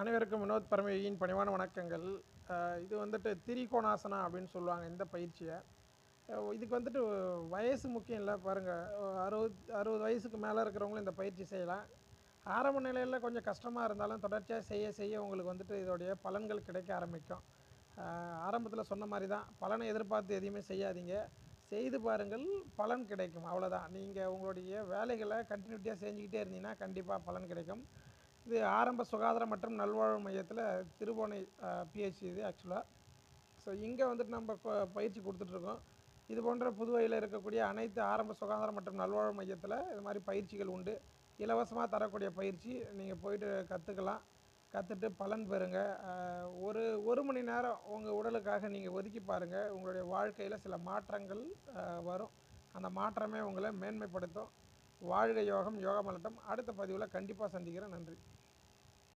அனைவருக்கும் வினோத் பரமயோகியின் பணிவான வணக்கங்கள். இது வந்துட்டு திரிகோணாசனா அப்படின்னு சொல்லுவாங்க இந்த பயிற்சியை. இதுக்கு வந்துட்டு வயசு முக்கியம் இல்லை பாருங்கள். 60 வயசுக்கு மேலே இருக்கிறவங்களும் இந்த பயிற்சி செய்யலாம். ஆரம்ப நிலையில் கொஞ்சம் கஷ்டமாக இருந்தாலும் தொடர்ச்சியாக செய்ய செய்ய உங்களுக்கு வந்துட்டு இதோடைய பலன்கள் கிடைக்க ஆரம்பிக்கும். ஆரம்பத்தில் சொன்ன மாதிரி தான், பலனை எதிர்பார்த்து எதையுமே செய்யாதீங்க. செய்து பாருங்கள், பலன் கிடைக்கும், அவ்வளோதான். நீங்கள் உங்களுடைய வேலைகளை கண்டினியூட்டியாக செஞ்சுக்கிட்டே இருந்தீங்கன்னா கண்டிப்பாக பலன் கிடைக்கும். இது ஆரம்ப சுகாதாரம் மற்றும் நல்வாழ்வு மையத்தில் திருபுவனை பிஹெச்சி இது ஆக்சுவலாக. ஸோ இங்கே வந்துட்டு நம்ம பயிற்சி கொடுத்துட்ருக்கோம். இது போன்ற புதுவையில் இருக்கக்கூடிய அனைத்து ஆரம்ப சுகாதாரம் மற்றும் நல்வாழ்வு மையத்தில் இது மாதிரி பயிற்சிகள் உண்டு. இலவசமாக தரக்கூடிய பயிற்சி நீங்கள் போயிட்டு கற்றுக்கலாம். கற்றுட்டு பலன் பெறுங்க. ஒரு மணி நேரம் உங்கள் உடலுக்காக நீங்கள் ஒதுக்கி பாருங்கள். உங்களுடைய வாழ்க்கையில் சில மாற்றங்கள் வரும். அந்த மாற்றமே உங்களை மேன்மைப்படுத்தும். வாழ்க யோகம், யோகம் மலட்டும். அடுத்த பதிவில் கண்டிப்பாக சந்திக்கிறேன். நன்றி.